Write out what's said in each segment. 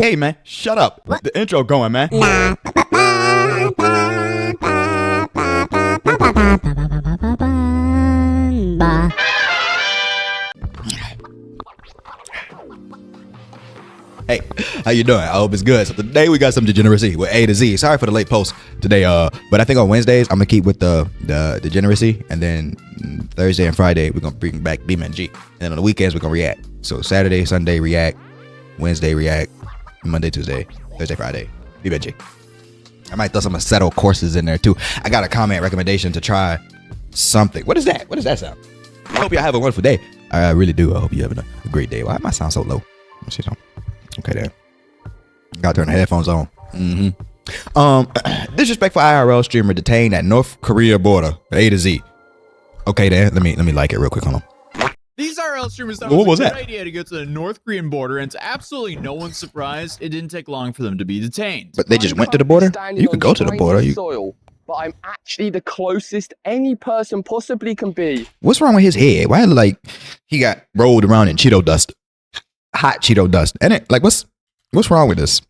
Hey man, shut up. What? The intro going, man. Hey, how you doing? I hope it's good. So today we got some Degeneracy with A to Z. Sorry for the late post today, but I think on Wednesdays I'm gonna keep with the Degeneracy, and then Thursday and Friday we're gonna bring back BeamNG, and then on the weekends we're gonna react. So Saturday, Sunday react, Wednesday react, Monday, Tuesday, Thursday, Friday BeamNG. I might throw some settle courses in there too. I got a comment recommendation to try something. What is that? What does that sound? I hope y'all have a wonderful day. I really do. I hope you're having a great day. Why am I sound so low? Let's see something. Okay, then. Got to turn the headphones on. Disrespectful IRL streamer detained at North Korea border. A to Z. Okay, then. Let me like it real quick. Hold on. These IRL streamers thought it was a good idea to go to the North Korean border, and to absolutely no one's surprise, it didn't take long for them to be detained. But they just went to the border? You could go to the border. Soil, but I'm actually the closest any person possibly can be. What's wrong with his head? Why like he got rolled around in Cheeto dust? Hot Cheeto dust. And it like what's wrong with this?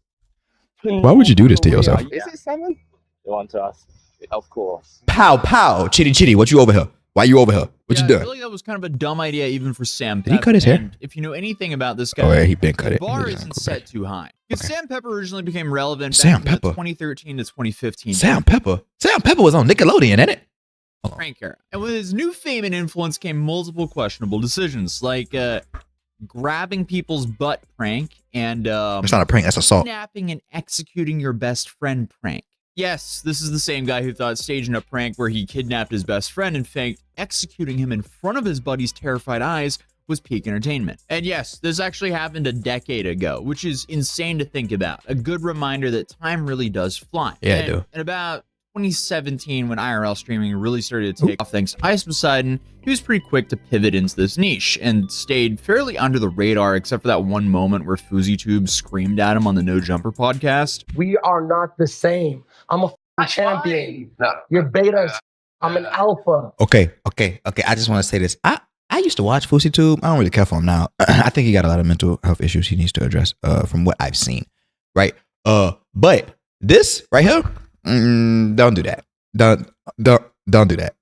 Why would you do this to yourself? Is it 7? You want to us? Of course. Pow pow. Chitty. What you over here? Why you over here? What you doing? I feel like that was kind of a dumb idea even for Sam Pepper. Did he cut his hair? And if you know anything about this guy, oh yeah, he been cut it. The bar isn't set too high. Because Sam Pepper originally became relevant Sam back in Pepper. the 2013 to 2015. Sam Pepper was on Nickelodeon, ain't it? Prank era. And with his new fame and influence came multiple questionable decisions, like grabbing people's butt prank and It's not a prank, that's assault. Kidnapping and executing your best friend prank. Yes, this is the same guy who thought staging a prank where he kidnapped his best friend and faked executing him in front of his buddy's terrified eyes was peak entertainment. And yes, this actually happened a decade ago, which is insane to think about. A good reminder that time really does fly. Yeah, I do. And about 2017, when IRL streaming really started to take off thanks to Ice Poseidon, he was pretty quick to pivot into this niche and stayed fairly under the radar, except for that one moment where FouseyTube screamed at him on the No Jumper podcast. We are not the same. I'm a champion. No. You're beta. I'm an alpha. Okay. I just want to say this. I used to watch FouseyTube. I don't really care for him now. I think he got a lot of mental health issues he needs to address from what I've seen. Right? But this right here, don't do that. Don't do that.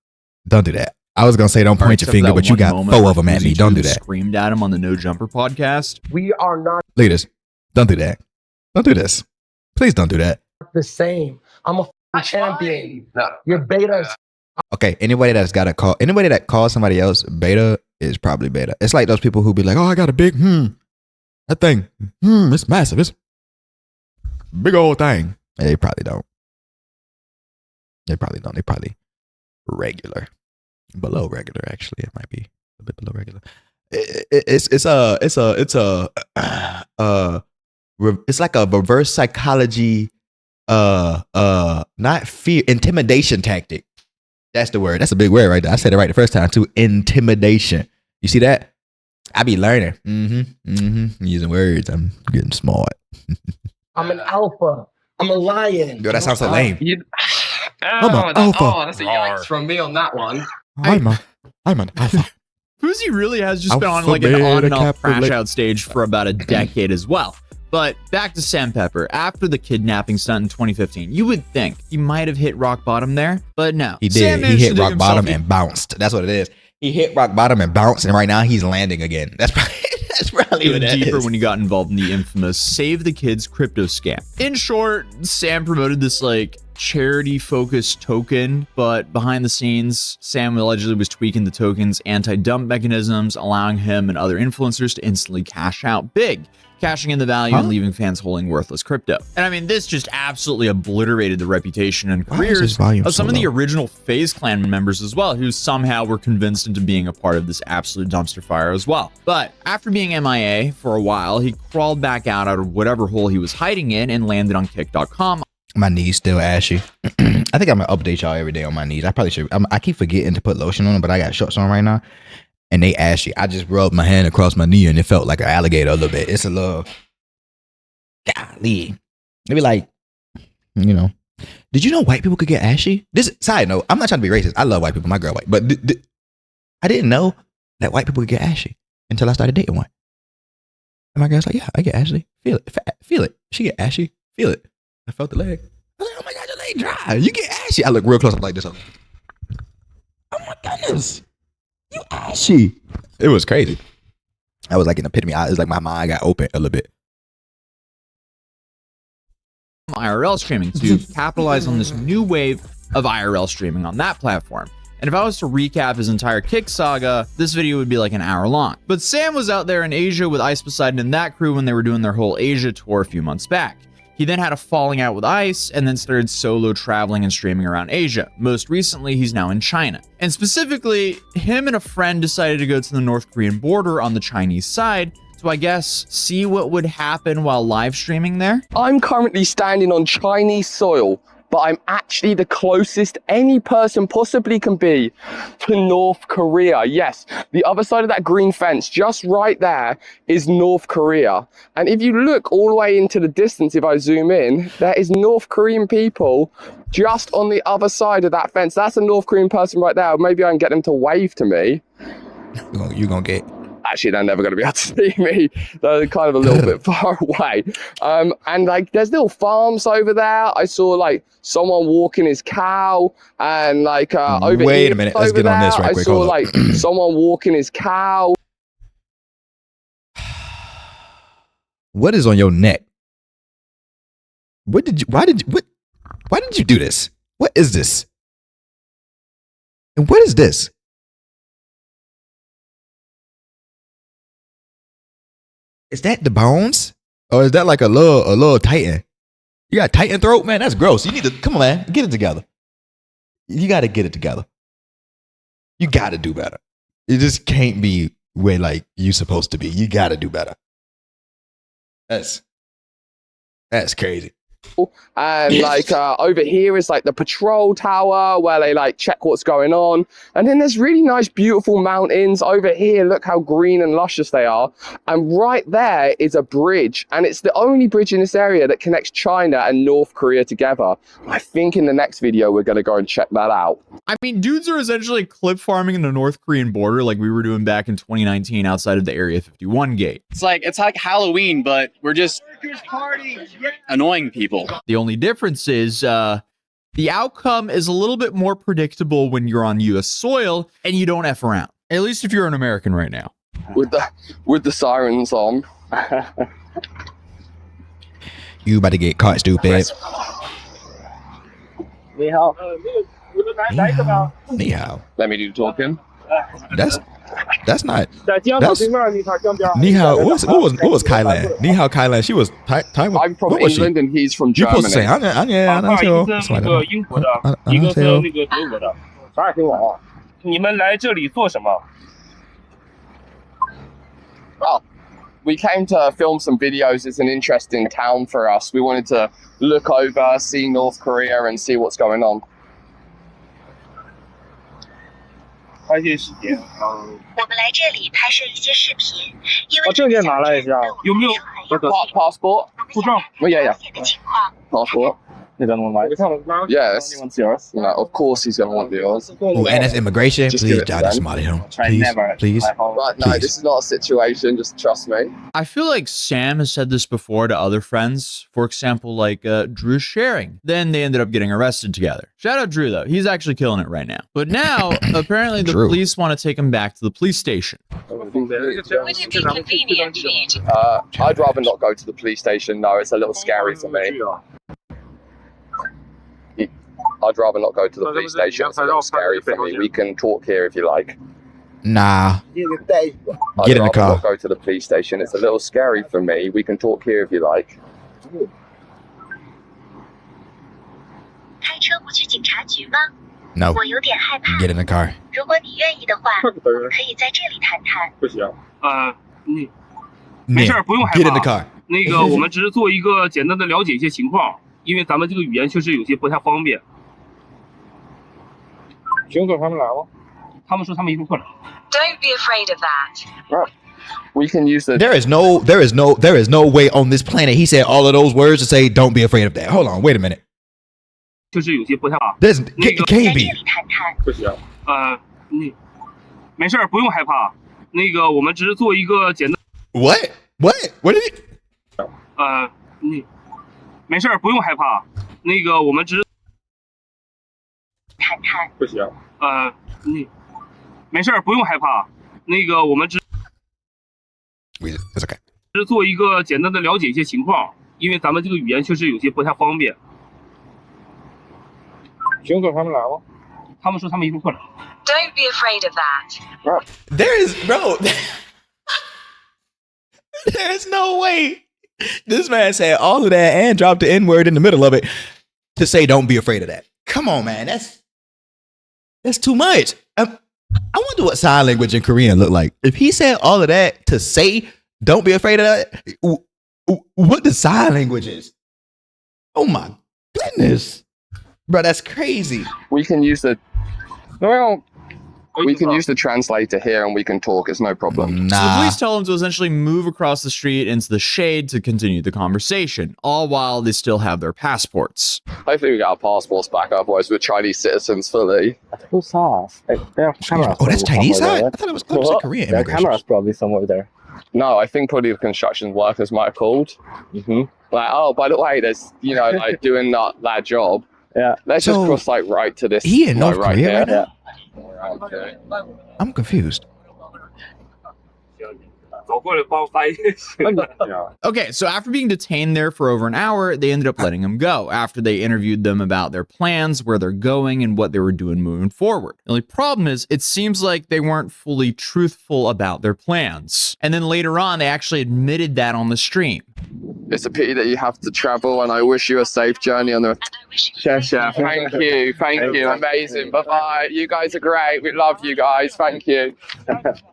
Don't do that. I was gonna say don't point your finger, but you got 4 of them at me. Don't do that. Screamed at him on the No Jumper podcast. We are not. Look at this. Don't do that. Don't do this. Please don't do that. The same. I'm a champion. No. You're beta. Okay. Anybody that calls somebody else beta is probably beta. It's like those people who be like, oh, I got a big that thing. It's massive. It's big old thing. They probably don't. They probably regular. Below regular, actually. It might be a bit below regular. It's like a reverse psychology, not fear, intimidation tactic. That's the word. That's a big word right there. I said it right the first time too. Intimidation. You see that? I be learning. Using words. I'm getting smart. I'm an alpha. I'm a lion. Yo, that sounds so lame. I'm an alpha. Oh, that's a yikes from me on that one. I'm an alpha. Fousey really has just been on like an on and off crash out stage for about a decade as well. But back to Sam Pepper. After the kidnapping stunt in 2015, you would think he might have hit rock bottom there, but no. He did. He hit rock bottom and bounced. That's what it is. He hit rock bottom and bounced, and right now he's landing again. That's probably what that deeper is. When he got involved in the infamous Save the Kids crypto scam. In short, Sam promoted this like charity-focused token, but behind the scenes, Sam allegedly was tweaking the token's anti-dump mechanisms, allowing him and other influencers to instantly cash out big, cashing in the value and leaving fans holding worthless crypto. And I mean, this just absolutely obliterated the reputation and careers of some of the original FaZe Clan members as well, who somehow were convinced into being a part of this absolute dumpster fire as well. But after being MIA for a while, he crawled back out of whatever hole he was hiding in and landed on kick.com. My knees still ashy. I think I'm gonna update y'all every day on my knees. I probably should. I keep forgetting to put lotion on them, but I got shorts on right now, and they ashy. I just rubbed my hand across my knee, and it felt like an alligator a little bit. It's a little, golly. Maybe like, you know. Did you know white people could get ashy? This side note. I'm not trying to be racist. I love white people. My girl white, but I didn't know that white people could get ashy until I started dating one. And my girl's like, yeah, I get ashy. Feel it. She get ashy? Feel it. I felt the leg. I was like, oh my God, your leg dry. You get ashy. I look real close. I'm like this. Oh my goodness. You ashy. It was crazy. I was like an epitome. It was like my mind got open a little bit. IRL streaming to capitalize on this new wave of IRL streaming on that platform. And if I was to recap his entire Kick saga, this video would be like an hour long. But Sam was out there in Asia with Ice Poseidon and that crew when they were doing their whole Asia tour a few months back. He then had a falling out with Ice and then started solo traveling and streaming around Asia. Most recently, he's now in China. And specifically, him and a friend decided to go to the North Korean border on the Chinese side to, I guess, see what would happen while live streaming there. I'm currently standing on Chinese soil, but I'm actually the closest any person possibly can be to North Korea. Yes, the other side of that green fence, just right there, is North Korea. And if you look all the way into the distance, if I zoom in, there is North Korean people just on the other side of that fence. That's a North Korean person right there. Maybe I can get them to wave to me. You're gonna get. Actually, they're never going to be able to see me. They're kind of a little bit far away. And like, there's little farms over there. I saw like someone walking his cow, and like over Wait here, a minute. Let's get on this right quick. I saw Hold like someone walking his cow. What is on your neck? Why did you do this? What is this? And what is this? Is that the bones? Or is that like a little titan? You got titan throat, man? That's gross. You need to, come on, man, get it together. You got to get it together. You got to do better. It just can't be where like you supposed to be. You got to do better. That's crazy. And like over here is like the patrol tower where they like check what's going on. And then there's really nice, beautiful mountains over here. Look how green and luscious they are. And right there is a bridge. And it's the only bridge in this area that connects China and North Korea together. I think in the next video, we're going to go and check that out. I mean, dudes are essentially clip farming in the North Korean border like we were doing back in 2019 outside of the Area 51 gate. It's like Halloween, but we're just annoying people. The only difference is the outcome is a little bit more predictable when you're on US soil and you don't F around. At least if you're an American right now. With the sirens on. You about to get caught, stupid. Ni hao. Ni hao. Let me do talking. That's not. Ni hao. What was Kailan? Ni hao Kailan. She was Taiwan. I'm from England and he's from Germany. You're supposed to say, Oh, we came to film some videos. It's an interesting town for us. We wanted to look over, see North Korea and see what's going on. 拍些时间，我们来这里拍摄一些视频，因为证件拿来一下，有没有passport? 护照？ Oh, yeah. 的情况。 Passport. Yes. He wants yours. No, of course he's going to want yours. Ooh, and that's immigration. Just Please, give it to Johnny, them. somebody him. Try Please, never. please. Right, no, Please. this is not a situation. Just trust me. I feel like Sam has said this before to other friends. For example, like Drew sharing. Then they ended up getting arrested together. Shout out Drew, though. He's actually killing it right now. But now, apparently the Drew. police want to take him back to the police station. I'd rather not go to the police station. No, it's a little scary for me. I'd rather not go to the police station. It's a little scary for me. We can talk here if you like. Nah. I'd Get in the rather car. not go to the police station. It's a little scary for me. We can talk here if you like. 开车不去警察局吗？ No. 我有点害怕。 Get in the car. 如果你愿意的话，可以在这里谈谈。不行，你没事儿，不用害 Get in the 怕。 car. 那个，我们只是做一个简单的了解一些情况，因为咱们这个语言确实有些不太方便。熊哥他们来了，他们说他们一会儿过来。 Don't be afraid of that. We can use the. There is no way on this planet. He said all of those words to say, don't be afraid of that. Hold on, wait a minute. 确实有些不太好。 There's it 在 can't 这 be. 里谈谈。不行，你没事儿，不用害怕。那个，我们只是做一个简单。 What? What? What did he? 你没事儿，不用害怕。那个我们只谈谈。不行，没事儿，不用害怕。那个我们只 It's okay. 是做一个简单的了解一些情况，因为咱们这个语言确实有些不太方便。熊总他们来了。他们说他们一会儿过来。 Don't be afraid of that. There is, bro. There's no way. This man said all of that and dropped the N-word in the middle of it to say, "Don't be afraid of that." Come on, man. That's too much. I wonder what sign language in Korean look like. If he said all of that to say, "Don't be afraid of that," what the sign language is? Oh my goodness, bro, that's crazy. We can use the translator here and we can talk. It's no problem. So the Nah. police tell him to essentially move across the street into the shade to continue the conversation, all while they still have their passports. Hopefully we get our passports back, otherwise we're Chinese citizens fully. Who's ours? There are cameras. Oh, that's probably Chinese somewhere side? there. I thought it was close to Korean There are immigration. cameras probably somewhere there. No, I think probably the construction workers might have called. Like, oh, by the way, there's, like doing that job. Yeah. Let's So, just cross like right to this. He in North like, Korea right here. now? I'm confused. 走过来帮我翻译。 Okay, so after being detained there for over an hour, they ended up letting him go after they interviewed them about their plans, where they're going, and what they were doing moving forward. The only problem is, it seems like they weren't fully truthful about their plans. And then later on, they actually admitted that on the stream. It's a pity that you have to travel, and I wish you a safe journey on the. And I wish Thank you, amazing. Bye bye. You guys are great. We love you guys. Thank you.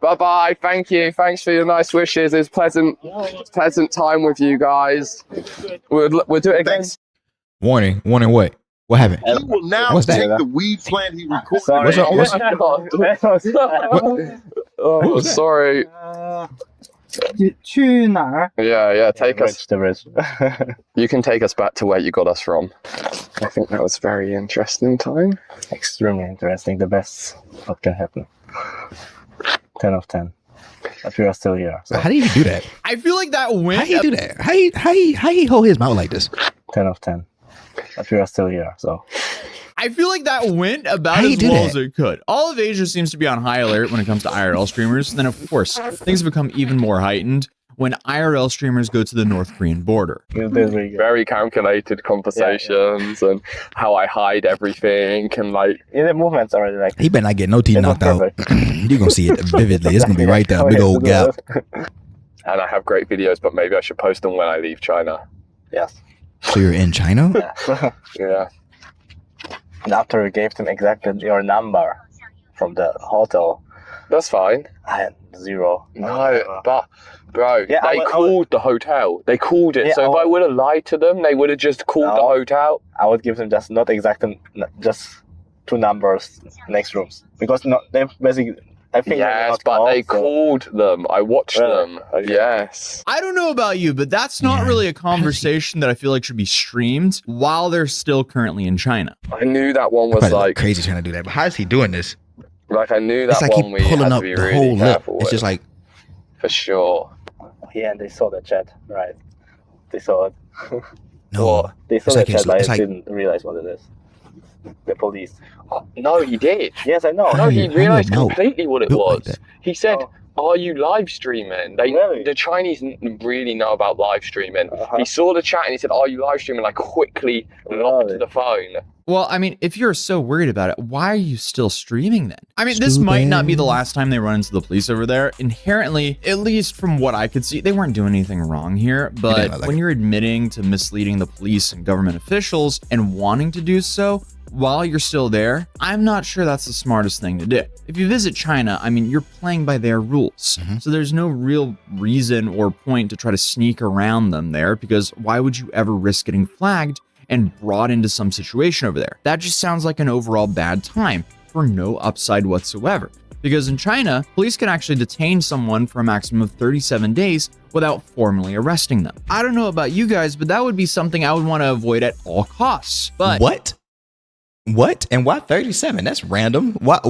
Bye bye. Thank you. Thanks for your nice wishes. It's pleasant time with you guys. We'll do it again. Warning what? What happened? He will now What's that? take the weed plant he recorded. Sorry. What's up? Oh, sorry. 去哪儿? Yeah. Take us. The bridge. You can take us back to where you got us from. I think that was very interesting time. Extremely interesting. The best what can happen. 10 of 10. But we are still here. So How do you do that? I feel like that went... How he do that? How he hold his mouth like this? 10 of 10. But we are still here. So I feel like that went about How do you as do well that? as it could. All of Asia seems to be on high alert when it comes to IRL streamers. Then, of course, things become even more heightened when IRL streamers go to the North Korean border. this is very good. Very calculated conversations and how I hide everything and like. Yeah, the movements are like. He better not get no teeth they're not knocked out. perfect. You're gonna see it vividly. It's gonna be right there, How big he has old to do gap. that. And I have great videos, but maybe I should post them when I leave China. Yes. So you're in China? Yeah. And after you gave them exactly your number from the hotel, That's fine. I had 0. No, but bro, Yeah, they called the hotel. They called it. Yeah, So if I would have lied to them, they would have just called the No. hotel. I would give them just not exactly, just 2 numbers next rooms because they basically. I think Yes, but they called them. I watched Really? them. Okay. Yes. I don't know about you, but that's not Yeah. really a conversation that I feel like should be streamed while they're still currently in China. I knew that one was Probably look like, crazy trying to do that. But how is he doing this? I knew It's that like one he we had pulling to up be the really whole lip. careful It's with, just like for sure. Yeah, and they saw the chat, right? They saw it. no. They saw It's the like chat, it's but I like- didn't realize what it is. The police. No, he did. Yes, I know. No, he How you realized know? completely what it Built like was. that. He said, "Are you live streaming?" Really? The Chinese really know about live streaming. Uh-huh. He saw the chat and he said, "Are you live streaming?" Like quickly locked Really? the phone. Well, I mean, if you're so worried about it, why are you still streaming then? I mean, this might not be the last time they run into the police over there. Inherently, at least from what I could see, they weren't doing anything wrong here. But look like when it. you're admitting to misleading the police and government officials and wanting to do so while you're still there, I'm not sure that's the smartest thing to do. If you visit China, I mean, you're playing by their rules. So there's no real reason or point to try to sneak around them there, because why would you ever risk getting flagged and brought into some situation over there? That just sounds like an overall bad time for no upside whatsoever. Because in China, police can actually detain someone for a maximum of 37 days without formally arresting them. I don't know about you guys, but that would be something I would want to avoid at all costs. But What? And why 37? That's random. What?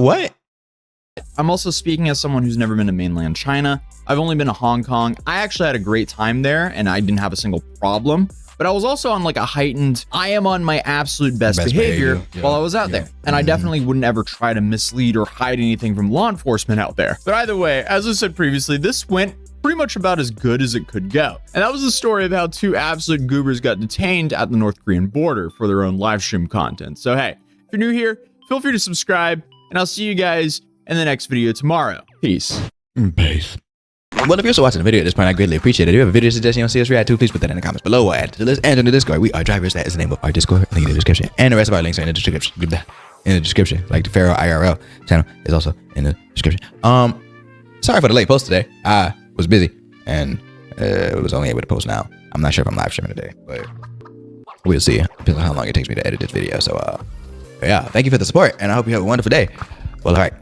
I'm also speaking as someone who's never been to mainland China. I've only been to Hong Kong. I actually had a great time there and I didn't have a single problem. but I was also on like a heightened, I am on my absolute best behavior while I was out there. And I definitely wouldn't ever try to mislead or hide anything from law enforcement out there. But either way, as I said previously, this went pretty much about as good as it could go. And that was the story of how 2 absolute goobers got detained at the North Korean border for their own live stream content. So hey, if you're new here, feel free to subscribe, and I'll see you guys in the next video tomorrow. Peace. Peace. Well, if you're still watching the video at this point, I greatly appreciate it. If you have a video suggestion you want to see us react to, please put that in the comments below or add to the list and in the Discord. We are drivers. That is the name of our Discord. Link in the description. And the rest of our links are in the description. Like the Pharaoh IRL channel is also in the description. Sorry for the late post today. I was busy and was only able to post now. I'm not sure if I'm live streaming today, but we'll see. Depends on how long it takes me to edit this video. So, yeah, thank you for the support, and I hope you have a wonderful day. Well, all right.